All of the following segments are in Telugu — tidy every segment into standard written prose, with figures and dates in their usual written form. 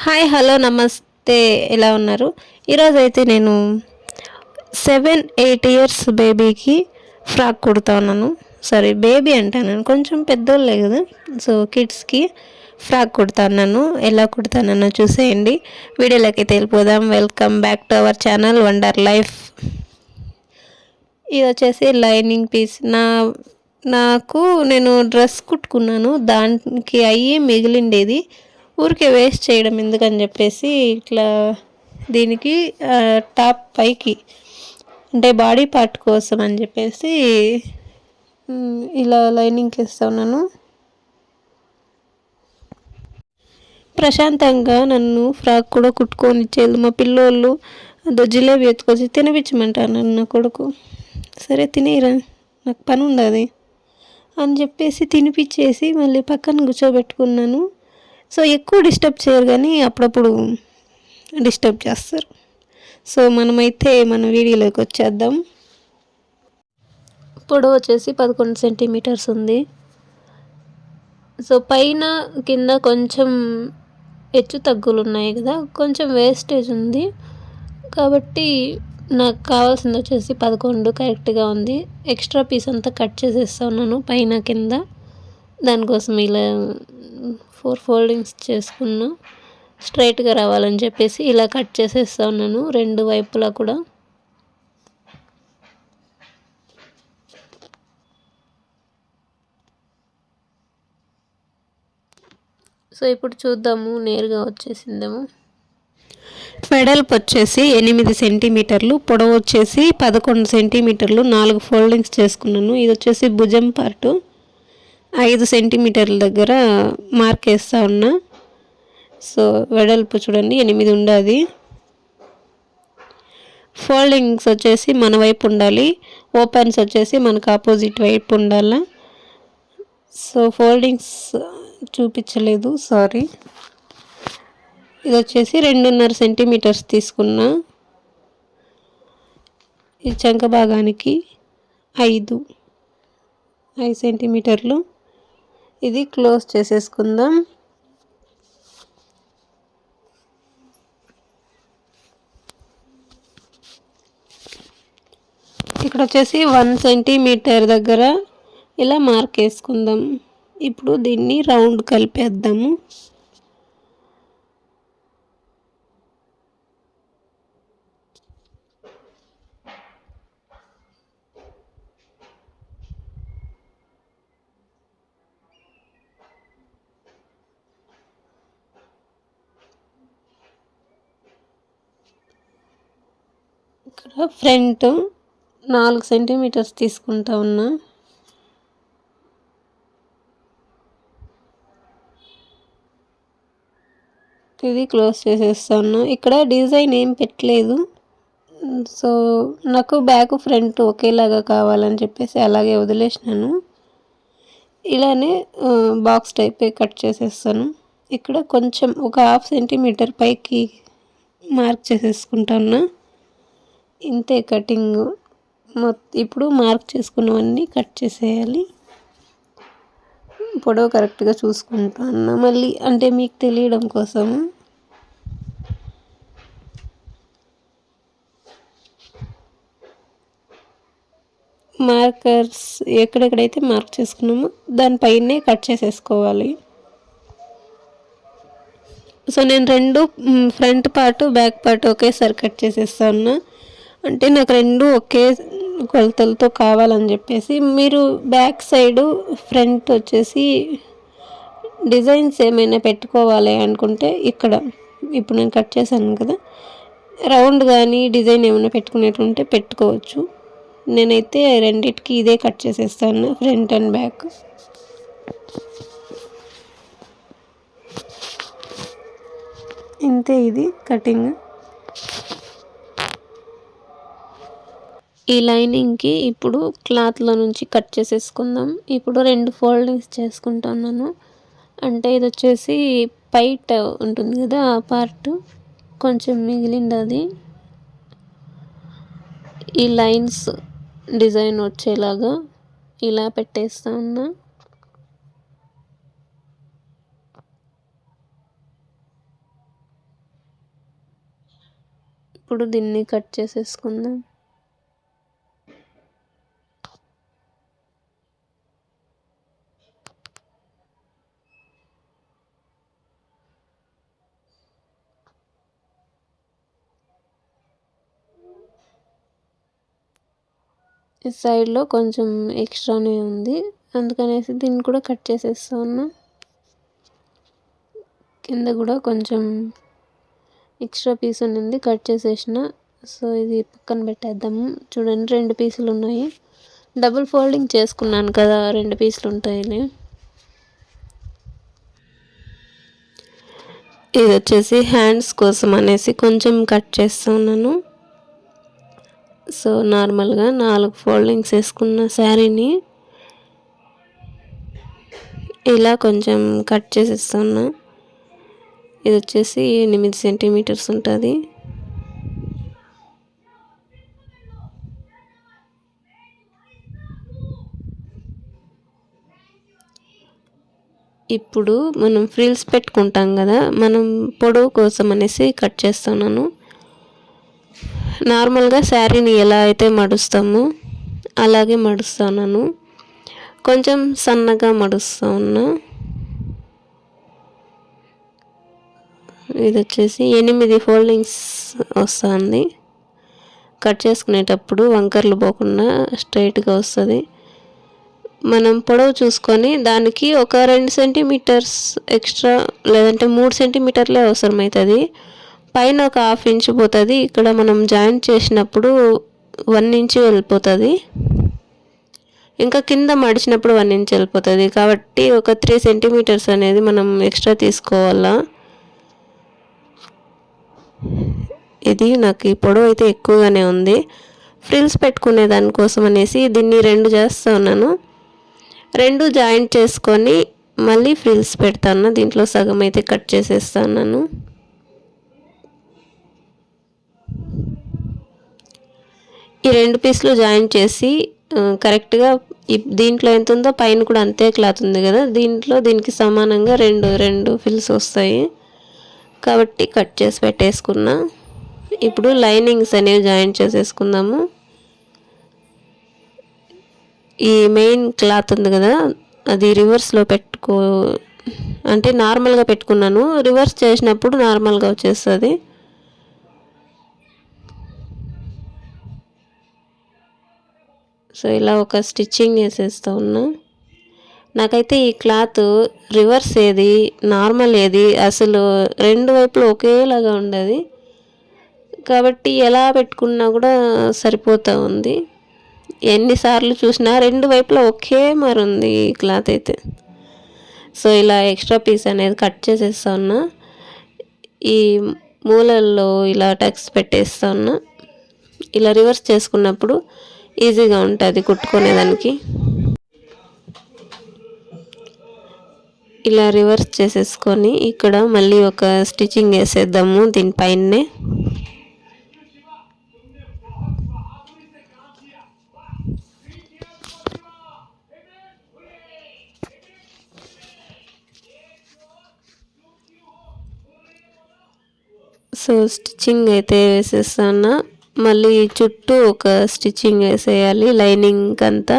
హాయ్ హలో నమస్తే. ఎలా ఉన్నారు? ఈరోజైతే నేను 7-8 ఇయర్స్ బేబీకి ఫ్రాక్ కుడతా ఉన్నాను. సారీ, బేబీ అంటాను, కొంచెం పెద్దోళ్ళే కదా. సో కిడ్స్కి ఫ్రాక్ కుడతాను. ఎలా కుడతానో చూసేయండి. వీడియోలోకి వెళ్ళిపోదాం. Welcome back to our channel wonder life. ఇది వచ్చేసి లైనింగ్ పీస్. నాకు నేను డ్రెస్ కుట్టుకున్నాను, దానికి అయ్యి మిగిలిండేది. ఊరికే వేస్ట్ చేయడం ఎందుకని చెప్పేసి ఇట్లా దీనికి టాప్ పైకి అంటే బాడీ పార్ట్ కోసం అని చెప్పేసి ఇలా లైనింగ్కి వేస్తా ఉన్నాను. ప్రశాంతంగా నన్ను ఫ్రాక్ కూడా కుట్టుకొని ఇచ్చేది మా పిల్లోళ్ళు. అదో జిలేబీ ఎత్తుకొచ్చి తినిపించమంటారు నన్ను. నా కొడుకు సరే తినేరా, నాకు పని ఉండదు అని చెప్పేసి తినిపించేసి మళ్ళీ పక్కన కూర్చోబెట్టుకున్నాను. సో ఎక్కువ డిస్టర్బ్ చేయరు, కానీ అప్పుడప్పుడు డిస్టర్బ్ చేస్తారు. సో మనమైతే మన వీడియోలోకి వచ్చేద్దాం. పొడవు వచ్చేసి 11 సెంటీమీటర్స్ ఉంది. సో పైన కింద కొంచెం హెచ్చు తగ్గులు ఉన్నాయి కదా, కొంచెం వేస్టేజ్ ఉంది. కాబట్టి నాకు కావాల్సింది వచ్చేసి 11 కరెక్ట్గా ఉంది. ఎక్స్ట్రా పీస్ అంతా కట్ చేసేస్తా ఉన్నాను పైన కింద. దానికోసం ఇలా 4 ఫోల్డింగ్స్ చేసుకున్నా, స్ట్రైట్గా రావాలని చెప్పేసి ఇలా కట్ చేసేస్తా ఉన్నాను రెండు వైపులా కూడా. సో ఇప్పుడు చూద్దాము, నేరుగా వచ్చేసిందేమో. వెడల్పు వచ్చేసి 8 సెంటీమీటర్లు, పొడవు వచ్చేసి 11 సెంటీమీటర్లు, 4 ఫోల్డింగ్స్ చేసుకున్నాను. ఇది వచ్చేసి భుజం పార్టు. 5 సెంటీమీటర్ల దగ్గర మార్క్ వేస్తూ ఉన్నా. సో వెడల్పు చూడండి 8 ఉండాలి. ఫోల్డింగ్స్ వచ్చేసి మన వైపు ఉండాలి, ఓపెన్స్ వచ్చేసి మనకు ఆపోజిట్ వైపు ఉండాలి. సో ఫోల్డింగ్స్ చూపించలేదు, సారీ. ఇది వచ్చేసి 2.5 సెంటీమీటర్స్ తీసుకున్నా. ఈ చంక భాగానికి 5 సెంటీమీటర్లు. ఇది క్లోజ్ చేసేసుకుందాం. ఇక్కడ వచ్చేసి 1 సెంటీమీటర్ దగ్గర ఇలా మార్క్ వేసుకుందాం. ఇప్పుడు దీన్ని రౌండ్ కలిపేద్దాము. ఇక్కడ ఫ్రంట్ 4 సెంటీమీటర్స్ తీసుకుంటా ఉన్నా. ఇది క్లోజ్ చేసేస్తా ఉన్నా. ఇక్కడ డిజైన్ ఏం పెట్టలేదు. సో నాకు బ్యాక్ ఫ్రంట్ ఒకేలాగా కావాలని చెప్పేసి అలాగే వదిలేసినాను. ఇలానే బాక్స్ టైపే కట్ చేసేస్తాను. ఇక్కడ కొంచెం ఒక 1/2 సెంటీమీటర్ పైకి మార్క్ చేసేసుకుంటాను. ఇంతే కటింగ్. ఇప్పుడు మార్క్ చేసుకున్నవన్నీ కట్ చేసేయాలి. పొడవు కరెక్ట్గా చూసుకుంటాను మళ్ళీ, అంటే మీకు తెలియడం కోసము. మార్కర్స్ ఎక్కడెక్కడైతే మార్క్ చేసుకున్నామో దానిపైనే కట్ చేసేసుకోవాలి. సో నేను రెండు ఫ్రంట్ పార్ట్ బ్యాక్ పార్ట్ ఒకేసారి కట్ చేసేస్తాను. అంటే నాకు రెండు ఒకే కొలతలతో కావాలని చెప్పేసి. మీరు బ్యాక్ సైడు ఫ్రంట్ వచ్చేసి డిజైన్స్ ఏమైనా పెట్టుకోవాలి అనుకుంటే ఇక్కడ ఇప్పుడు నేను కట్ చేశాను కదా, రౌండ్ కానీ డిజైన్ ఏమైనా పెట్టుకునేటుంటే పెట్టుకోవచ్చు. నేనైతే రెండిటికి ఇదే కట్ చేసేస్తాను, ఫ్రంట్ అండ్ బ్యాక్. ఇంతే ఇది కటింగ్. ఈ లైనింగ్కి ఇప్పుడు క్లాత్లో నుంచి కట్ చేసేసుకుందాం. ఇప్పుడు 2 ఫోల్డింగ్స్ చేసుకుంటున్నాను. అంటే ఇది వచ్చేసి పైట ఉంటుంది కదా, ఆ పార్ట్ కొంచెం మిగిలింది. అది ఈ లైన్స్ డిజైన్ వచ్చేలాగా ఇలా పెట్టేస్తా ఉన్నా. ఇప్పుడు దీన్ని కట్ చేసేసుకుందాం. ఈ సైడ్లో కొంచెం ఎక్స్ట్రానే ఉంది, అందుకనేసి దీన్ని కూడా కట్ చేసేస్తా ఉన్నా. కింద కూడా కొంచెం ఎక్స్ట్రా పీస్ ఉంది, కట్ చేసేసిన. సో ఇది పక్కన పెట్టేద్దాము. చూడండి 2 పీసులు ఉన్నాయి. డబుల్ ఫోల్డింగ్ చేసుకున్నాను కదా, 2 పీసులు ఉంటాయని. ఇది వచ్చేసి హ్యాండ్స్ కోసం అనేసి కొంచెం కట్ చేస్తూ ఉన్నాను. సో నార్మల్గా 4 ఫోల్డింగ్స్ వేసుకున్న శారీని ఇలా కొంచెం కట్ చేసేస్తున్నా. ఇది వచ్చేసి 8 సెంటీమీటర్స్ ఉంటుంది. ఇప్పుడు మనం ఫ్రిల్స్ పెట్టుకుంటాం కదా, మనం పొడవు కోసం అనేసి కట్ చేస్తున్నాను. నార్మల్గా శారీని ఎలా అయితే మడుస్తామో అలాగే మడుస్తున్నాను. కొంచెం సన్నగా మడుస్తూ ఉన్నా. ఇది వచ్చేసి 8 ఫోల్డింగ్స్ వస్తుంది. కట్ చేసుకునేటప్పుడు వంకర్లు పోకుండా స్ట్రైట్గా వస్తుంది. మనం పొడవు చూసుకొని దానికి ఒక 2 సెంటీమీటర్స్ ఎక్స్ట్రా, లేదంటే 3 సెంటీమీటర్లే అవసరమవుతుంది. పైన ఒక 1/2 ఇంచ్ పోతుంది. ఇక్కడ మనం జాయింట్ చేసినప్పుడు 1 ఇంచ్ వెళ్ళిపోతుంది. ఇంకా కింద మడిచినప్పుడు 1 ఇంచ్ వెళ్ళిపోతుంది. కాబట్టి ఒక 3 సెంటీమీటర్స్ అనేది మనం ఎక్స్ట్రా తీసుకోవాలా. ఇది నాకు ఈ పొడవు అయితే ఎక్కువగానే ఉంది. ఫ్రిల్స్ పెట్టుకునే దానికోసం అనేసి దీన్ని 2 చేస్తూ ఉన్నాను. 2 జాయింట్ చేసుకొని మళ్ళీ ఫ్రిల్స్ పెడతాను. దీంట్లో సగం అయితే కట్ చేసేస్తాను. ఈ 2 పీసులు జాయింట్ చేసి కరెక్ట్గా దీంట్లో ఎంత ఉందో పైన కూడా అంతే క్లాత్ ఉంది కదా, దీనికి సమానంగా 2 ఫిల్స్ వస్తాయి. కాబట్టి కట్ చేసి పెట్టేసుకున్నా. ఇప్పుడు లైనింగ్స్ అనేవి జాయింట్ చేసేసుకుందాము. ఈ మెయిన్ క్లాత్ ఉంది కదా, అది రివర్స్లో అంటే నార్మల్గా పెట్టుకున్నాను. రివర్స్ చేసినప్పుడు నార్మల్గా వచ్చేస్తుంది. సో ఇలా ఒక స్టిచ్చింగ్ వేసేస్తూ ఉన్నా. నాకైతే ఈ క్లాత్ రివర్స్ ఏది నార్మల్ ఏది అసలు 2 వైపులు ఒకేలాగా ఉండదు. కాబట్టి ఎలా పెట్టుకున్నా కూడా సరిపోతూ ఉంది. ఎన్నిసార్లు చూసినా 2 వైపులా ఒకే మరి ఉంది ఈ క్లాత్ అయితే. సో ఇలా ఎక్స్ట్రా పీస్ అనేది కట్ చేసేస్తా ఉన్నా. ఈ మూలల్లో ఇలా టక్స్ పెట్టేస్తా ఉన్నా. ఇలా రివర్స్ చేసుకున్నప్పుడు ఈజీగా ఉంటుంది కుట్టుకునేదానికి. ఇలా రివర్స్ చేసేసుకొని ఇక్కడ మళ్ళీ ఒక స్టిచ్చింగ్ వేసేద్దాము దీనిపైనే. సో స్టిచ్చింగ్ అయితే వేసేస్తాను. మళ్ళీ చుట్టూ ఒక స్టిచ్చింగ్ వేసేయాలి లైనింగ్ అంతా.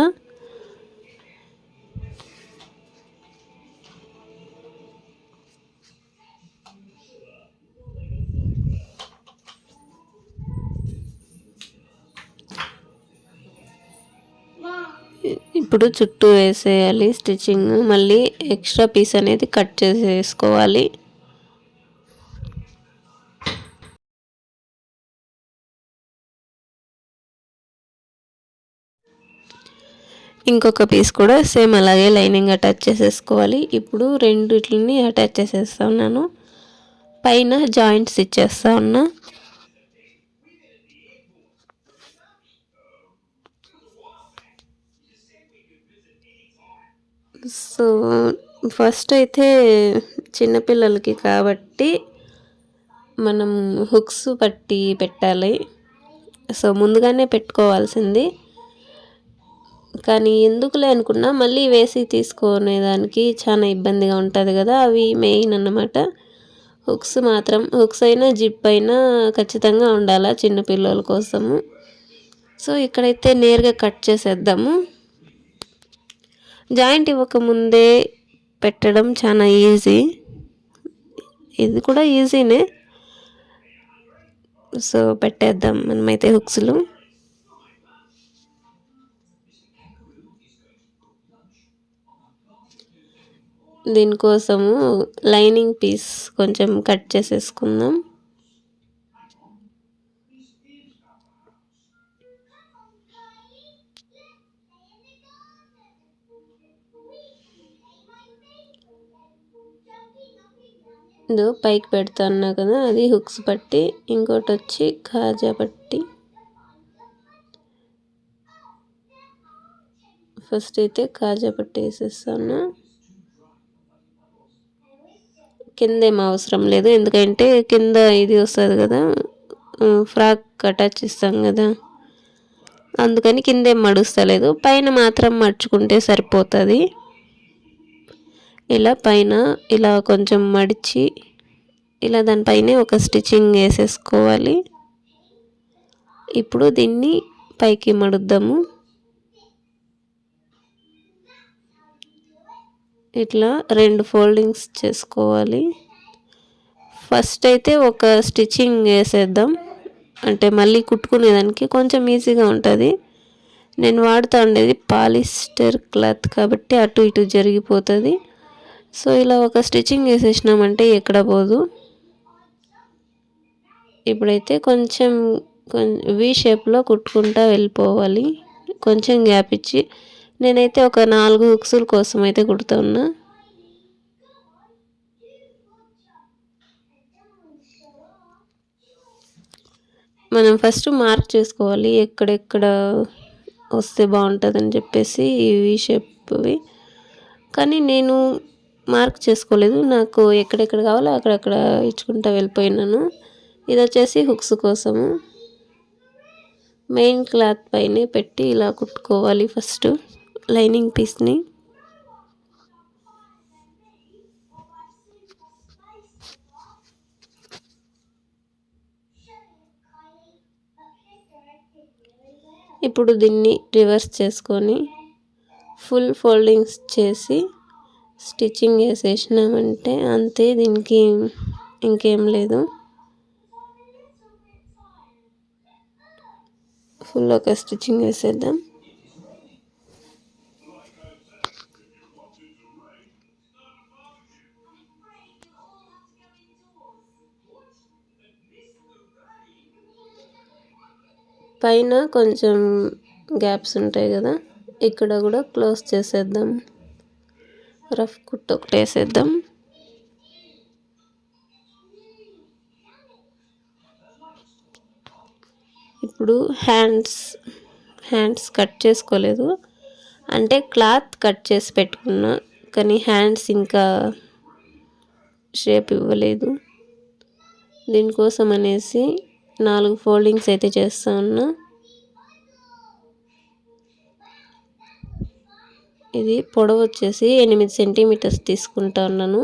ఇప్పుడు చుట్టూ వేసేయాలి స్టిచ్చింగ్. మళ్ళీ ఎక్స్ట్రా పీస్ అనేది కట్ చేసేసుకోవాలి. ఇంకొక పీస్ కూడా సేమ్ అలాగే లైనింగ్ అటాచ్ చేసేసుకోవాలి. ఇప్పుడు రెండిటిని అటాచ్ చేసేస్తా ఉన్నాను. పైన జాయింట్స్ ఇచ్చేస్తా ఉన్నా. సో ఫస్ట్ అయితే చిన్నపిల్లలకి కాబట్టి మనం హుక్స్ పట్టి పెట్టాలి. సో ముందుగానే పెట్టుకోవాల్సింది. కానీ ఎందుకులే అనుకున్నా మళ్ళీ వేసి తీసుకునేదానికి చాలా ఇబ్బందిగా ఉంటుంది కదా, అవి మెయిన్ అన్నమాట. హుక్స్ అయినా జిప్ అయినా ఖచ్చితంగా ఉండాలా చిన్న పిల్లల కోసము. సో ఇక్కడైతే నేరుగా కట్ చేసేద్దాము. జాయింట్ ఇవ్వకముందే పెట్టడం చాలా ఈజీ, ఇది కూడా ఈజీనే. సో పెట్టేద్దాం మనమైతే హుక్స్లు. దీనికోసము లైనింగ్ పీస్ కొంచెం కట్ చేసేసుకుందాం. ఇదో పైకి పెడుతున్నా కదా, అది హుక్స్ పట్టి, ఇంకోటి వచ్చి కాజా పట్టి. ఫస్ట్ అయితే కాజా పట్టి వేసేస్తాను. కింద ఏం అవసరం లేదు, ఎందుకంటే కింద ఇది వస్తుంది కదా, ఫ్రాక్ అటాచ్ ఇస్తాం కదా, అందుకని కింద ఏం మడుస్తలేదు. పైన మాత్రం మడుచుకుంటే సరిపోతుంది. ఇలా పైన ఇలా కొంచెం మడిచి ఇలా దానిపైనే ఒక స్టిచ్చింగ్ వేసేసుకోవాలి. ఇప్పుడు దీన్ని పైకి మడుద్దాము. ఇట్లా 2 ఫోల్డింగ్స్ చేసుకోవాలి. ఫస్ట్ అయితే ఒక స్టిచ్చింగ్ వేసేద్దాం, అంటే మళ్ళీ కుట్టుకునేదానికి కొంచెం ఈజీగా ఉంటుంది. నేను వాడుతూ ఉండేది పాలిస్టర్ క్లాత్ కాబట్టి అటు ఇటు జరిగిపోతుంది. సో ఇలా ఒక స్టిచ్చింగ్ వేసేసినామంటే ఎక్కడ పోదు. ఇప్పుడైతే కొంచెం వి షేప్లో కుట్టుకుంటూ వెళ్ళిపోవాలి, కొంచెం గ్యాప్ ఇచ్చి. నేనైతే ఒక 4 హుక్సుల కోసం అయితే కుడుతూ ఉన్నా. మనం ఫస్ట్ మార్క్ చేసుకోవాలి ఎక్కడెక్కడ వస్తే బాగుంటుందని చెప్పేసి ఈ వి షేప్వి. కానీ నేను మార్క్ చేసుకోలేదు, నాకు ఎక్కడెక్కడ కావాలో అక్కడక్కడ ఇచ్చుకుంటూ వెళ్ళిపోయినాను. ఇది వచ్చేసి హుక్స్ కోసము. మెయిన్ క్లాత్ పైనే పెట్టి ఇలా కుట్టుకోవాలి ఫస్ట్ లైనింగ్ పీస్ని. ఇప్పుడు దీన్ని రివర్స్ చేసుకొని ఫుల్ ఫోల్డింగ్స్ చేసి స్టిచ్చింగ్ వేసేసినామంటే అంతే, దీనికి ఇంకేం లేదు. ఫుల్ ఒక స్టిచ్చింగ్ వేసేద్దాం. పైన కొంచెం గ్యాప్స్ ఉంటాయి కదా, ఇక్కడ కూడా క్లోజ్ చేసేద్దాం. రఫ్ కుట్ ఒకటి వేసేద్దాం. ఇప్పుడు హ్యాండ్స్ కట్ చేసుకోలేదు, అంటే క్లాత్ కట్ చేసి పెట్టుకున్నా, కానీ హ్యాండ్స్ ఇంకా షేప్ ఇవ్వలేదు. దీనికోసం అనేసి 4 ఫోల్డింగ్స్ అయితే చేస్తా ఉన్నా. ఇది పొడవు వచ్చేసి 8 సెంటీమీటర్స్ తీసుకుంటా ఉన్నాను.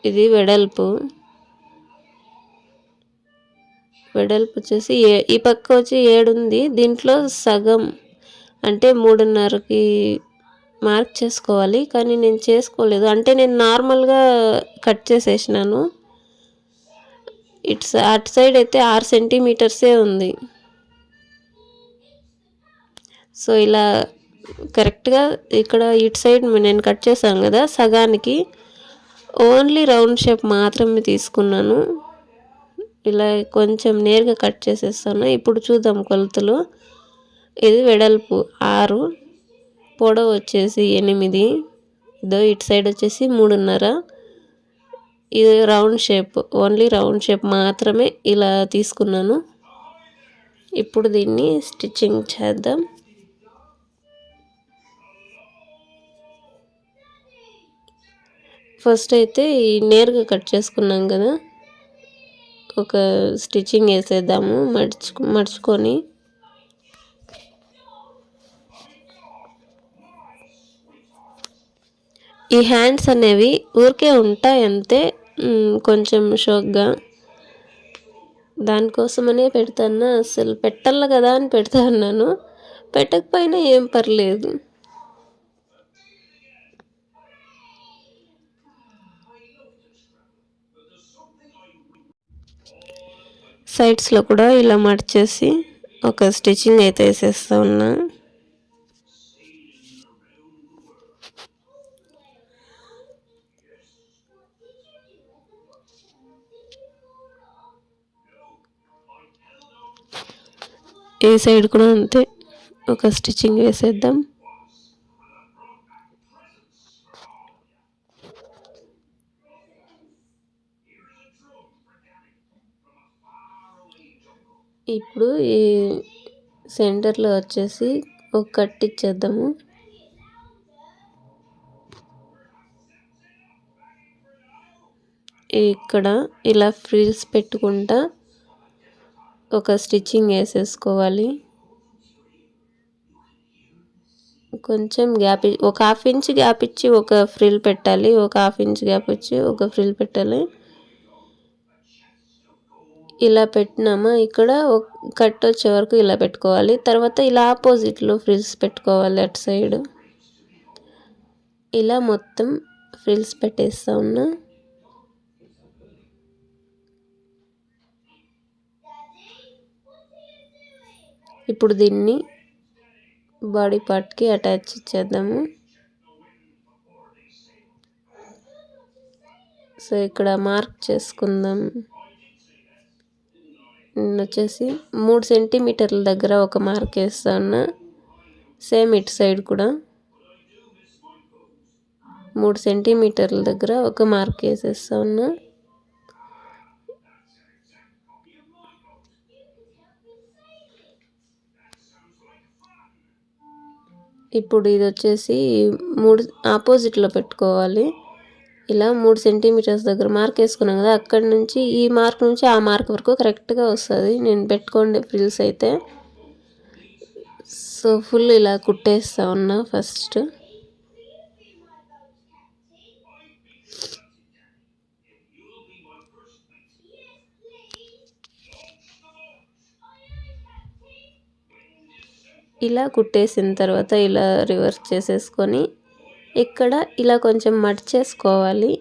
ఇది వెడల్పు వచ్చేసి ఈ పక్క వచ్చి 7 ఉంది. దీంట్లో సగం అంటే 3.5కి మార్క్ చేసుకోవాలి, కానీ నేను చేసుకోలేదు. అంటే నేను నార్మల్గా కట్ చేసేసినాను. అటు సైడ్ అయితే 6 సెంటీమీటర్సే ఉంది. సో ఇలా కరెక్ట్గా ఇక్కడ ఇటు సైడ్ నేను కట్ చేశాను కదా, సగానికి ఓన్లీ రౌండ్ షేప్ మాత్రమే తీసుకున్నాను. ఇలా కొంచెం నేరుగా కట్ చేసేస్తాను. ఇప్పుడు చూద్దాం కొలతలు. ఇది వెడల్పు 6, పొడవు వచ్చేసి 8. ఇదో ఇటు సైడ్ వచ్చేసి 3.5. ఇది round shape, only round shape మాత్రమే ఇలా తీసుకున్నాను. ఇప్పుడు దీన్ని స్టిచ్చింగ్ చేద్దాం. ఫస్ట్ అయితే ఈ నేరుగా కట్ చేసుకున్నాం కదా, ఒక స్టిచ్చింగ్ వేసేద్దాము మడుచుకొని. ఈ హ్యాండ్స్ అనేవి ఊరికే ఉంటాయి అంతే, కొంచెం షోక్గా. దానికోసమనే పెడతాను, అసలు పెట్టాలి కదా అని పెడతా ఉన్నాను. పెట్టకపోయినా ఏం పర్లేదు. సైడ్స్లో కూడా ఇలా మడిచేసి ఒక స్టిచ్చింగ్ అయితే వేసేస్తా ఉన్నా. ఈ సైడ్ కూడా అంతే, ఒక స్టిచ్చింగ్ వేసేద్దాం. ఇప్పుడు ఈ సెంటర్లో వచ్చేసి ఒక కట్ ఇచ్చేద్దాము. ఇక్కడ ఇలా ఫ్రిల్స్ పెట్టుకుంటా ఒక స్టిచ్చింగ్ వేసేసుకోవాలి. కొంచెం గ్యాప్, ఒక ½ ఇంచ్ గ్యాప్ ఇచ్చి ఒక ఫ్రిల్ పెట్టాలి, ఒక ½ ఇంచ్ గ్యాప్ ఇచ్చి ఒక ఫ్రిల్ పెట్టాలి. ఇలా పెట్టినామా, ఇక్కడ కట్ వచ్చే వరకు ఇలా పెట్టుకోవాలి. తర్వాత ఇలా ఆపోజిట్లో ఫ్రిల్స్ పెట్టుకోవాలి అటు సైడ్. ఇలా మొత్తం ఫ్రిల్స్ పెట్టేస్తా ఉన్నా. ఇప్పుడు దీన్ని బాడీ పార్ట్కి అటాచ్ ఇచ్చేద్దాము. సో ఇక్కడ మార్క్ చేసుకుందాం. నేను వచ్చేసి 3 సెంటీమీటర్ల దగ్గర ఒక మార్క్ వేస్తా ఉన్నా. సేమ్ ఇటు సైడ్ కూడా 3 సెంటీమీటర్ల దగ్గర ఒక మార్క్ వేసేస్తా ఉన్నా. ఇప్పుడు ఇది వచ్చేసి 3 ఆపోజిట్లో పెట్టుకోవాలి. ఇలా 3 సెంటీమీటర్స్ దగ్గర మార్క్ వేసుకున్నాం కదా, అక్కడి నుంచి ఈ మార్క్ నుంచి ఆ మార్క్ వరకు కరెక్ట్గా వస్తుంది. నేను పెట్టుకోండి ఫ్రిల్స్ అయితే. సో ఫుల్ ఇలా కుట్టేస్తా ఉన్నా ఫస్ట్. ఇలా కుట్టేసిన తర్వాత ఇలా రివర్స్ చేసేసుకొని ఇక్కడ ఇలా కొంచెం మడిచేసుకోవాలి.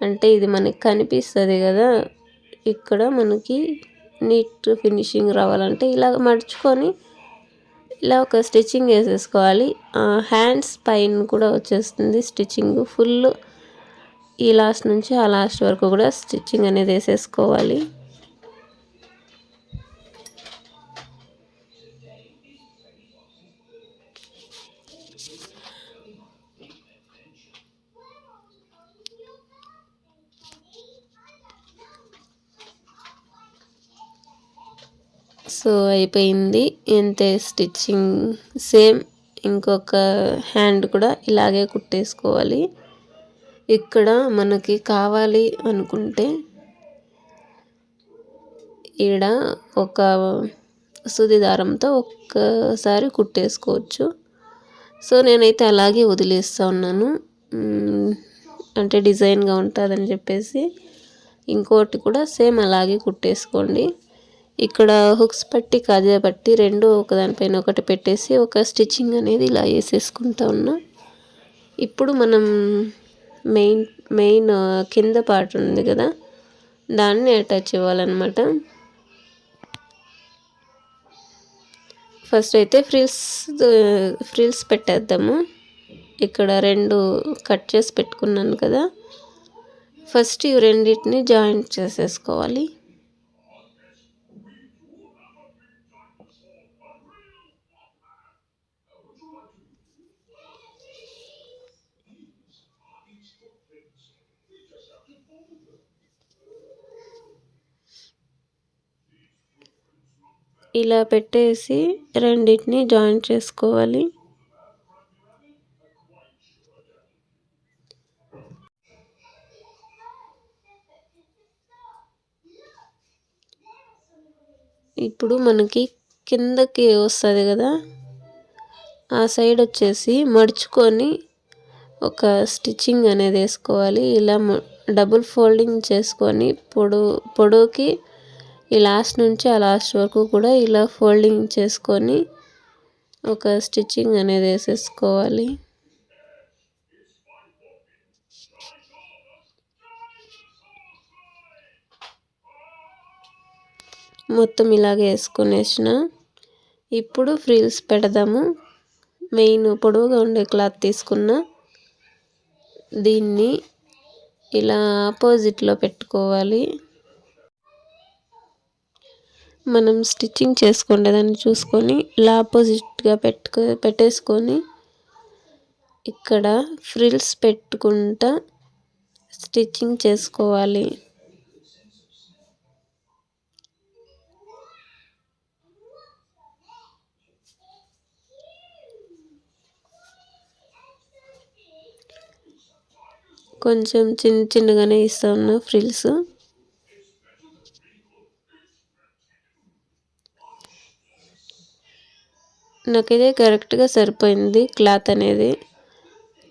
అంటే ఇది మనకి కనిపిస్తుంది కదా, ఇక్కడ మనకి నీట్ ఫినిషింగ్ రావాలంటే ఇలా మడుచుకొని ఇలా ఒక స్టిచ్చింగ్ వేసేసుకోవాలి. హ్యాండ్స్ పైన కూడా వచ్చేస్తుంది స్టిచ్చింగ్ ఫుల్. ఈ లాస్ట్ నుంచి ఆ లాస్ట్ వరకు కూడా స్టిచ్చింగ్ అనేది వేసేసుకోవాలి. సో అయిపోయింది ఇంతే స్టిచ్చింగ్. సేమ్ ఇంకొక హ్యాండ్ కూడా ఇలాగే కుట్టేసుకోవాలి. ఇక్కడ మనకి కావాలి అనుకుంటే ఈడ ఒక సూది దారంతో ఒక్కసారి కుట్టేసుకోవచ్చు. సో నేనైతే అలాగే వదిలేస్తూ ఉన్నాను, అంటే డిజైన్గా ఉంటుందని చెప్పేసి. ఇంకోటి కూడా సేమ్ అలాగే కుట్టేసుకోండి. ఇక్కడ హుక్స్ పట్టి కాజా పట్టి రెండు ఒకదానిపైన ఒకటి పెట్టేసి ఒక స్టిచ్చింగ్ అనేది ఇలా వేసేసుకుంటా ఉన్నా. ఇప్పుడు మనం మెయిన్ కింద పార్ట్ ఉంది కదా, దాన్ని అటాచ్ ఇవ్వాలన్నమాట. ఫస్ట్ అయితే ఫ్రిల్స్ పెట్టేద్దాము. ఇక్కడ 2 కట్ చేసి పెట్టుకున్నాను కదా, ఫస్ట్ ఈ రెండింటిని జాయింట్ చేసేసుకోవాలి. ఇలా పెట్టేసి రెండింటిని జాయింట్ చేసుకోవాలి. ఇప్పుడు మనకి కిందకి వస్తుంది కదా, ఆ సైడ్ వచ్చేసి మడుచుకొని ఒక స్టిచ్చింగ్ అనేది వేసుకోవాలి. ఇలా డబుల్ ఫోల్డింగ్ చేసుకొని పొడవుకి ఈ లాస్ట్ నుంచి ఆ లాస్ట్ వరకు కూడా ఇలా ఫోల్డింగ్ చేసుకొని ఒక స్టిచ్చింగ్ అనేది వేసేసుకోవాలి. మొత్తం ఇలాగే వేసుకునేసిన ఇప్పుడు ఫ్రిల్స్ పెడదాము. మెయిన్ పొడవుగా ఉండే క్లాత్ తీసుకున్న దీన్ని ఇలా ఆపోజిట్లో పెట్టుకోవాలి. మనం స్టిచ్చింగ్ చేసుకునేదాన్ని చూసుకొని ఇలా ఆపోజిట్గా పెట్టేసుకొని ఇక్కడ ఫ్రిల్స్ పెట్టుకుంటా స్టిచ్చింగ్ చేసుకోవాలి. కొంచెం చిన్నగానే ఇస్తా ఉన్నా ఫ్రిల్స్. నాకైతే కరెక్ట్గా సరిపోయింది క్లాత్ అనేది.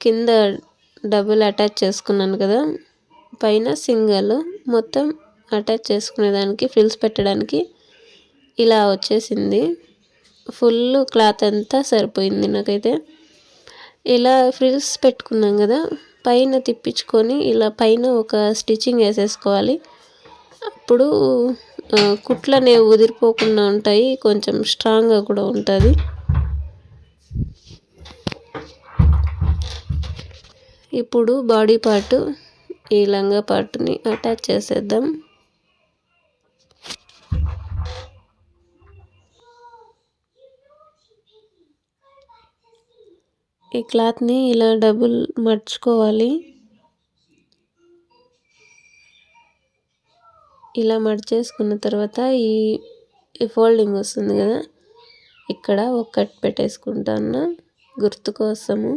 కింద డబుల్ అటాచ్ చేసుకున్నాను కదా, పైన సింగల్. మొత్తం అటాచ్ చేసుకునేదానికి ఫ్రిల్స్ పెట్టడానికి ఇలా వచ్చేసింది. ఫుల్ క్లాత్ అంతా సరిపోయింది నాకైతే. ఇలా ఫ్రిల్స్ పెట్టుకున్నాం కదా, పైన తిప్పించుకొని ఇలా పైన ఒక స్టిచ్చింగ్ వేసేసుకోవాలి. అప్పుడు కుట్లు అనేవి ఉదిరిపోకుండా ఉంటాయి, కొంచెం స్ట్రాంగ్గా కూడా ఉంటుంది. ఇప్పుడు బాడీ పార్ట్ ఈ లంగా పార్ట్ని అటాచ్ చేసేద్దాం. ఈ క్లాత్ని ఇలా డబుల్ మర్చుకోవాలి. ఇలా మర్చేసుకున్న తర్వాత ఈ ఫోల్డింగ్ వస్తుంది కదా, ఇక్కడ ఒక కట్ పెట్టేసుకుంటాను గుర్తు కోసము.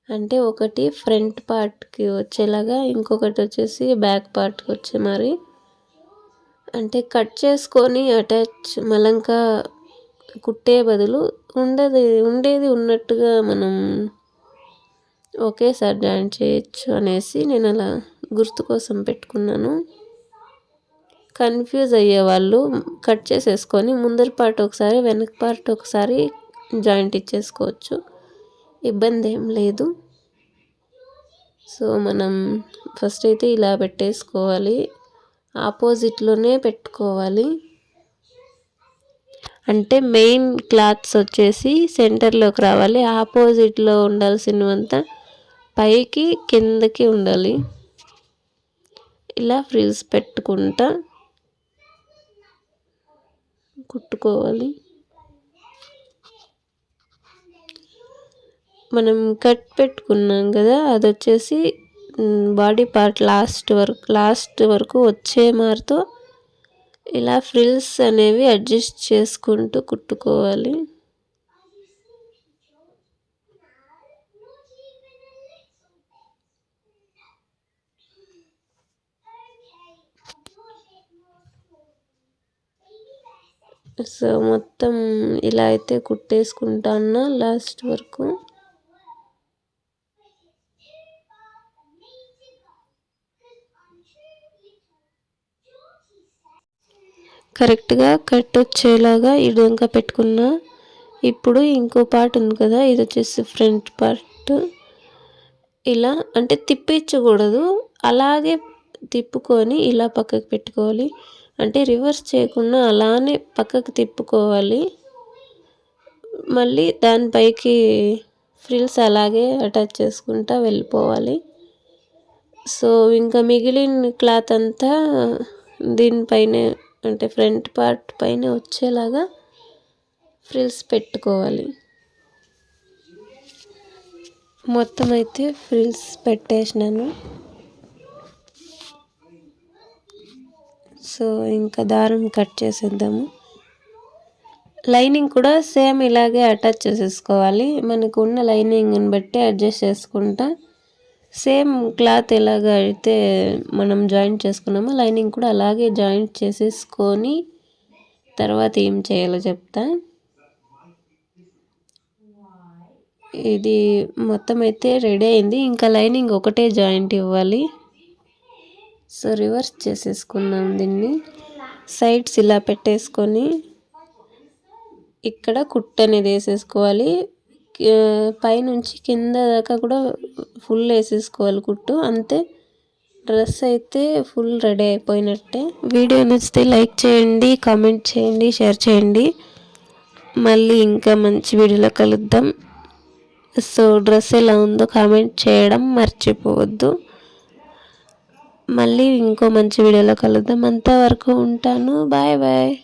అంటే ఒకటి ఫ్రంట్ పార్ట్కి వచ్చేలాగా, ఇంకొకటి వచ్చేసి బ్యాక్ పార్ట్కి వచ్చే మరి. అంటే కట్ చేసుకొని అటాచ్ మలంకా కుట్టే బదులు ఉండేది ఉన్నట్టుగా మనం ఒకేసారి జాయిన్ చేయొచ్చు అనేసి నేను అలా గుర్తు కోసం పెట్టుకున్నాను. కన్ఫ్యూజ్ అయ్యే వాళ్ళు కట్ చేసేసుకొని ముందరి పార్ట్ ఒకసారి వెనక పార్ట్ ఒకసారి జాయింట్ ఇచ్చేసుకోవచ్చు, ఇబ్బంది ఏం లేదు. సో మనం ఫస్ట్ అయితే ఇలా పెట్టేసుకోవాలి, ఆపోజిట్లోనే పెట్టుకోవాలి. అంటే మెయిన్ క్లాత్స్ వచ్చేసి సెంటర్లోకి రావాలి, ఆపోజిట్లో ఉండాల్సినవంతా పైకి కిందకి ఉండాలి. ఇలా ఫ్రిల్స్ పెట్టుకుంటా కుట్టుకోవాలి. మనం కట్ పెట్టుకున్నాం కదా, అది వచ్చేసి బాడీ పార్ట్ లాస్ట్ వరకు వచ్చే మారుతో ఇలా ఫ్రిల్స్ అనేవి అడ్జస్ట్ చేసుకుంటూ కుట్టుకోవాలి. సో మొత్తం ఇలా అయితే కుట్టేసుకుంటాను లాస్ట్ వరకు. కరెక్ట్గా కట్ వచ్చేలాగా ఇడంగా పెట్టుకున్నా. ఇప్పుడు ఇంకో పార్ట్ ఉంది కదా, ఇది వచ్చేసి ఫ్రంట్ పార్ట్. ఇలా అంటే తిప్పించకూడదు, అలాగే తిప్పుకొని ఇలా పక్కకు పెట్టుకోవాలి. అంటే రివర్స్ చేయకుండా అలానే పక్కకు తిప్పుకోవాలి. మళ్ళీ దానిపైకి ఫ్రిల్స్ అలాగే అటాచ్ చేసుకుంటా వెళ్ళిపోవాలి. సో ఇంకా మిగిలిన క్లాత్ అంతా దీనిపైనే, అంటే ఫ్రంట్ పార్ట్ పైన వచ్చేలాగా ఫ్రిల్స్ పెట్టుకోవాలి. మొత్తం అయితే ఫ్రిల్స్ పెట్టేసినాను. సో ఇంకా దారం కట్ చేసేద్దాము. లైనింగ్ కూడా సేమ్ ఇలాగే అటాచ్ చేసేసుకోవాలి. మనకు ఉన్న లైనింగ్ని బట్టి అడ్జస్ట్ చేసుకుంటా సేమ్ క్లాత్ ఎలాగ అయితే మనం జాయింట్ చేసుకున్నామో లైనింగ్ కూడా అలాగే జాయింట్ చేసేసుకొని తర్వాత ఏం చేయాలో చెప్తా. ఇది మొత్తం అయితే రెడీ అయింది. ఇంకా లైనింగ్ ఒకటే జాయింట్ ఇవ్వాలి. సో రివర్స్ చేసేసుకుందాం దీన్ని. సైడ్స్ ఇలా పెట్టేసుకొని ఇక్కడ కుట్టు అనేది వేసేసుకోవాలి. పైనుంచి కింద దాకా కూడా ఫుల్ వేసేసుకోవాలి కుట్టు. అంతే, డ్రెస్ అయితే ఫుల్ రెడీ అయిపోయినట్టే. వీడియో నచ్చితే లైక్ చేయండి, కామెంట్ చేయండి, షేర్ చేయండి. మళ్ళీ ఇంకా మంచి వీడియోలో కలుద్దాం. సో డ్రెస్ ఎలా ఉందో కామెంట్ చేయడం మర్చిపోవద్దు. మళ్ళీ ఇంకో మంచి వీడియోలో కలుద్దాం. అంతవరకు ఉంటాను. Bye bye.